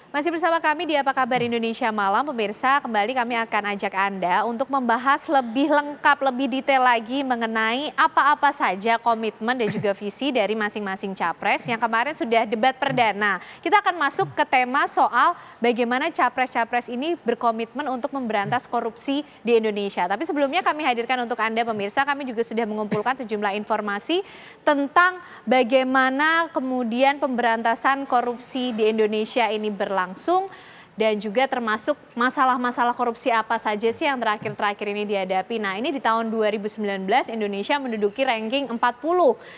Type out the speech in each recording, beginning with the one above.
Masih bersama kami di Apa Kabar Indonesia Malam, pemirsa. Kembali kami akan ajak Anda untuk membahas lebih lengkap, lebih detail lagi mengenai apa-apa saja komitmen dan juga visi dari masing-masing capres yang kemarin sudah debat perdana. Kita akan masuk ke tema soal bagaimana capres-capres ini berkomitmen untuk memberantas korupsi di Indonesia. Tapi sebelumnya kami hadirkan untuk Anda, pemirsa, kami juga sudah mengumpulkan sejumlah informasi tentang bagaimana kemudian pemberantasan korupsi di Indonesia ini berlangsung dan juga termasuk masalah-masalah korupsi apa saja sih yang terakhir-terakhir ini dihadapi. Nah, ini di tahun 2019 Indonesia menduduki ranking 40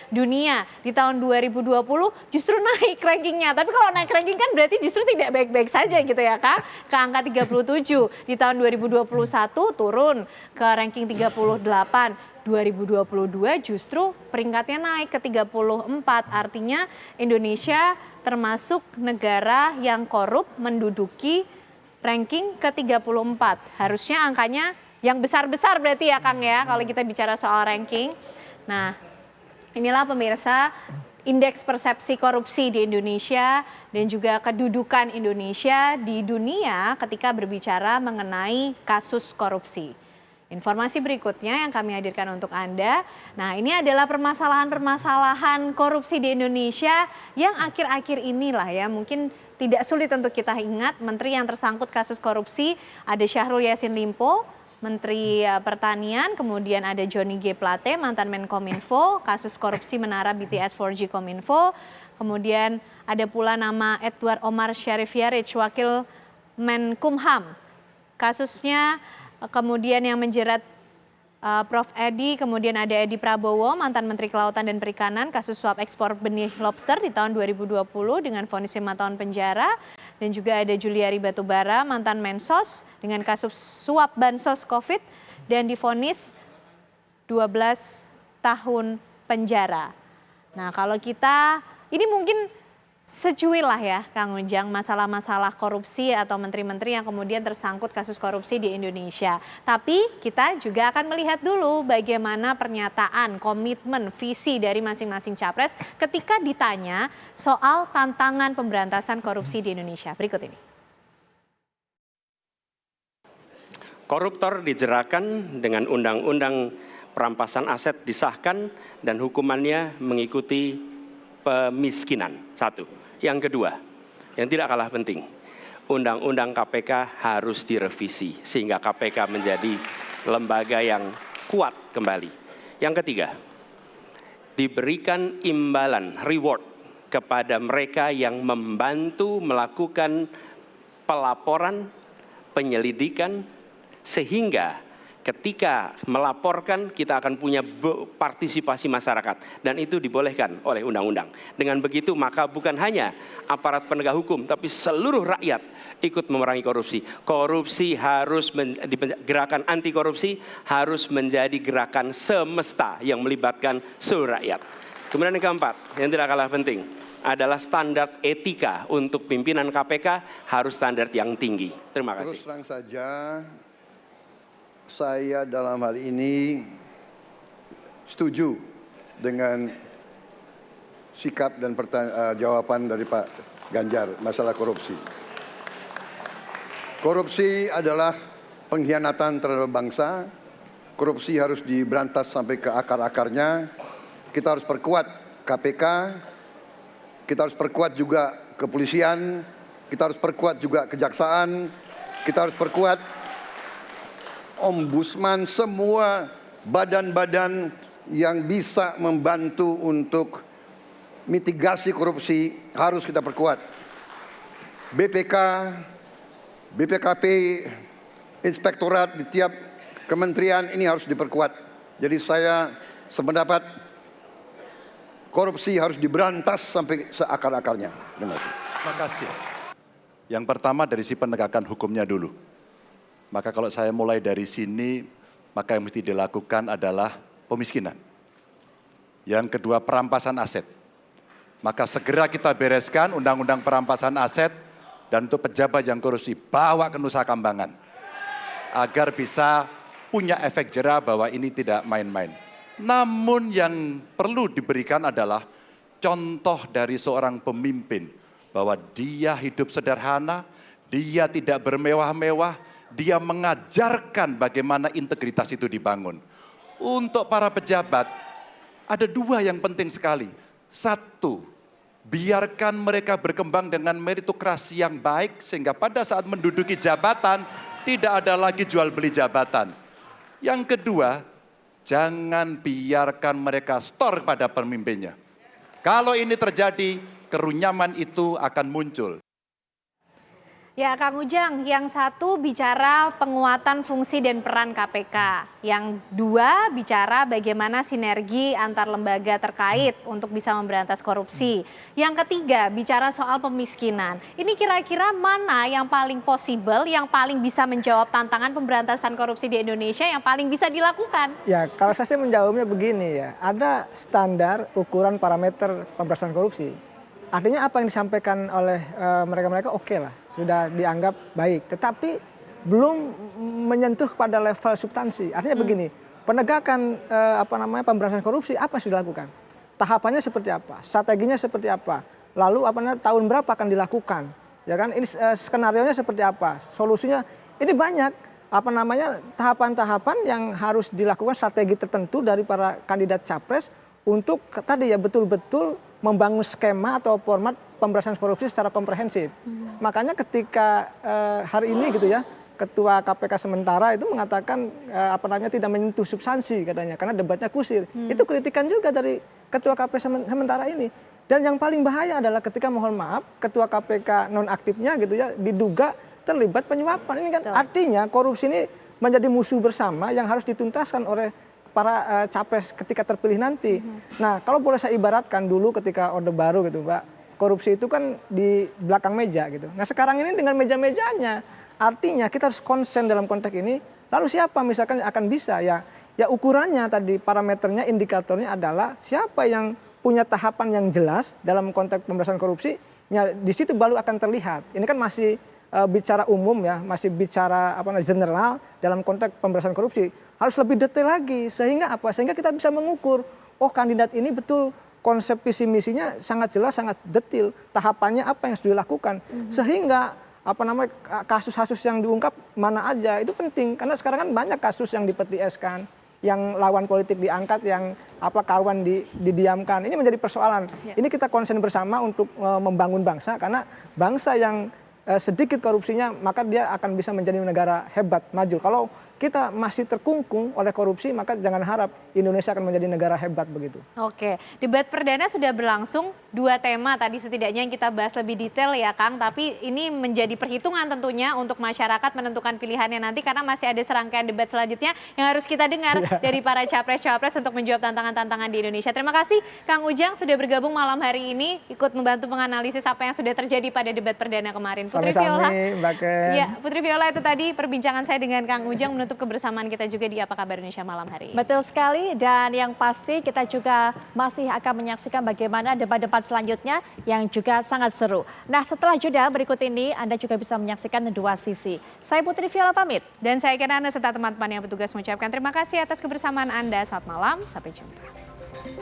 dunia. Di tahun 2020 justru naik rankingnya. Tapi kalau naik ranking kan berarti justru tidak baik-baik saja gitu ya Kak. Ke angka 37. Di tahun 2021 turun ke ranking 38. 2022 justru peringkatnya naik ke 34. Artinya Indonesia termasuk negara yang korup menduduki ranking ke-34. Harusnya angkanya yang besar-besar berarti ya Kang ya kalau kita bicara soal ranking. Nah, inilah pemirsa indeks persepsi korupsi di Indonesia dan juga kedudukan Indonesia di dunia ketika berbicara mengenai kasus korupsi. Informasi berikutnya yang kami hadirkan untuk Anda. Nah, ini adalah permasalahan-permasalahan korupsi di Indonesia yang akhir-akhir inilah ya mungkin tidak sulit untuk kita ingat. Menteri yang tersangkut kasus korupsi ada Syahrul Yassin Limpo, Menteri Pertanian, kemudian ada Johnny G. Plate, mantan Menkominfo, kasus korupsi menara BTS 4G Kominfo. Kemudian ada pula nama Edward Omar Syarif Yarich, Wakil Menkumham. Kasusnya kemudian yang menjerat Prof. Edi, kemudian ada Edi Prabowo, mantan Menteri Kelautan dan Perikanan, kasus suap ekspor benih lobster di tahun 2020 dengan vonis 5 tahun penjara. Dan juga ada Juliari Batubara, mantan Mensos dengan kasus suap bansos COVID dan divonis 12 tahun penjara. Nah, kalau kita, ini mungkin secuil lah ya Kang Ujang, masalah-masalah korupsi atau menteri-menteri yang kemudian tersangkut kasus korupsi di Indonesia. Tapi kita juga akan melihat dulu bagaimana pernyataan, komitmen, visi dari masing-masing capres ketika ditanya soal tantangan pemberantasan korupsi di Indonesia. Berikut ini. Koruptor dijeratkan dengan undang-undang perampasan aset disahkan dan hukumannya mengikuti pemiskinan. Satu. Yang kedua, yang tidak kalah penting, Undang-Undang KPK harus direvisi sehingga KPK menjadi lembaga yang kuat kembali. Yang ketiga, diberikan imbalan, reward kepada mereka yang membantu melakukan pelaporan, penyelidikan, sehingga ketika melaporkan kita akan punya partisipasi masyarakat dan itu dibolehkan oleh undang-undang. Dengan begitu maka bukan hanya aparat penegak hukum tapi seluruh rakyat ikut memerangi korupsi. Korupsi harus gerakan anti korupsi harus menjadi gerakan semesta yang melibatkan seluruh rakyat. Kemudian yang keempat, yang tidak kalah penting adalah standar etika untuk pimpinan KPK harus standar yang tinggi. Terima kasih. Terus terang saja, saya dalam hal ini setuju dengan sikap dan jawaban dari Pak Ganjar masalah korupsi. Korupsi adalah pengkhianatan terhadap bangsa. Korupsi harus diberantas sampai ke akar-akarnya. Kita harus perkuat KPK, kita harus perkuat juga kepolisian, kita harus perkuat juga kejaksaan, kita harus perkuat ombudsman, semua badan-badan yang bisa membantu untuk mitigasi korupsi harus kita perkuat. BPK, BPKP, inspektorat di tiap kementerian ini harus diperkuat. Jadi saya sependapat korupsi harus diberantas sampai seakar-akarnya. Terima kasih. Yang pertama dari si penegakan hukumnya dulu. Maka kalau saya mulai dari sini, maka yang mesti dilakukan adalah pemiskinan. Yang kedua, perampasan aset. Maka segera kita bereskan undang-undang perampasan aset dan untuk pejabat yang korupsi, bawa ke Nusa Kambangan. Agar bisa punya efek jera bahwa ini tidak main-main. Namun yang perlu diberikan adalah contoh dari seorang pemimpin bahwa dia hidup sederhana, dia tidak bermewah-mewah, dia mengajarkan bagaimana integritas itu dibangun. Untuk para pejabat, ada dua yang penting sekali. Satu, biarkan mereka berkembang dengan meritokrasi yang baik, sehingga pada saat menduduki jabatan, tidak ada lagi jual beli jabatan. Yang kedua, jangan biarkan mereka store pada pemimpinnya. Kalau ini terjadi, kerunyaman itu akan muncul. Ya, Kang Ujang, yang satu bicara penguatan fungsi dan peran KPK. Yang dua bicara bagaimana sinergi antar lembaga terkait untuk bisa memberantas korupsi. Yang ketiga bicara soal pemiskinan. Ini kira-kira mana yang paling possible, yang paling bisa menjawab tantangan pemberantasan korupsi di Indonesia, yang paling bisa dilakukan? Ya, kalau saya menjawabnya begini ya, ada standar ukuran parameter pemberantasan korupsi. Artinya apa yang disampaikan oleh mereka-mereka oke lah, sudah dianggap baik. Tetapi belum menyentuh pada level substansi. Artinya begini, penegakan pemberantasan korupsi apa yang sudah dilakukan? Tahapannya seperti apa? Strateginya seperti apa? Lalu tahun berapa akan dilakukan? Ya kan? Ini skenarionya seperti apa? Solusinya ini banyak tahapan-tahapan yang harus dilakukan, strategi tertentu dari para kandidat capres untuk tadi ya betul-betul membangun skema atau format pemberantasan korupsi secara komprehensif. Makanya ketika hari ini gitu ya, Ketua KPK sementara itu mengatakan tidak menyentuh substansi katanya karena debatnya kusir. Itu kritikan juga dari Ketua KPK sementara ini. Dan yang paling bahaya adalah ketika mohon maaf Ketua KPK nonaktifnya gitu ya diduga terlibat penyuapan. Ini kan artinya korupsi ini menjadi musuh bersama yang harus dituntaskan oleh para capres ketika terpilih nanti. Nah, kalau boleh saya ibaratkan dulu ketika Orde Baru gitu, Pak, korupsi itu kan di belakang meja gitu. Nah, sekarang ini dengan meja-mejanya, artinya kita harus konsen dalam konteks ini. Lalu siapa misalkan yang akan bisa ya ukurannya tadi parameternya, indikatornya adalah siapa yang punya tahapan yang jelas dalam konteks pemberantasan korupsi, ya di situ baru akan terlihat. Ini kan masih bicara umum ya, masih bicara general dalam konteks pemberantasan korupsi. Harus lebih detail lagi sehingga apa? Sehingga kita bisa mengukur, oh kandidat ini betul konsep visi misinya sangat jelas, sangat detail, tahapannya apa yang harus dilakukan. Sehingga kasus-kasus yang diungkap mana aja itu penting karena sekarang kan banyak kasus yang dipetieskan, yang lawan politik diangkat, yang kawan didiamkan. Ini menjadi persoalan. Ini kita konsen bersama untuk membangun bangsa karena bangsa yang sedikit korupsinya maka dia akan bisa menjadi negara hebat maju. Kalau kita masih terkungkung oleh korupsi maka jangan harap Indonesia akan menjadi negara hebat begitu. Oke, debat perdana sudah berlangsung, 2 tema tadi setidaknya yang kita bahas lebih detail ya Kang, tapi ini menjadi perhitungan tentunya untuk masyarakat menentukan pilihannya nanti karena masih ada serangkaian debat selanjutnya yang harus kita dengar dari para capres-capres untuk menjawab tantangan-tantangan di Indonesia. Terima kasih Kang Ujang sudah bergabung malam hari ini ikut membantu menganalisis apa yang sudah terjadi pada debat perdana kemarin. Putri Viola. Ya, Putri Viola itu tadi perbincangan saya dengan Kang Ujang menutup kebersamaan kita juga di Apa Kabar Indonesia malam hari ini. Betul sekali dan yang pasti kita juga masih akan menyaksikan bagaimana debat-debat selanjutnya yang juga sangat seru. Nah setelah jeda berikut ini Anda juga bisa menyaksikan 2 sisi. Saya Putri Viola pamit. Dan saya Kenana serta teman-teman yang bertugas mengucapkan terima kasih atas kebersamaan Anda. Selamat malam, sampai jumpa.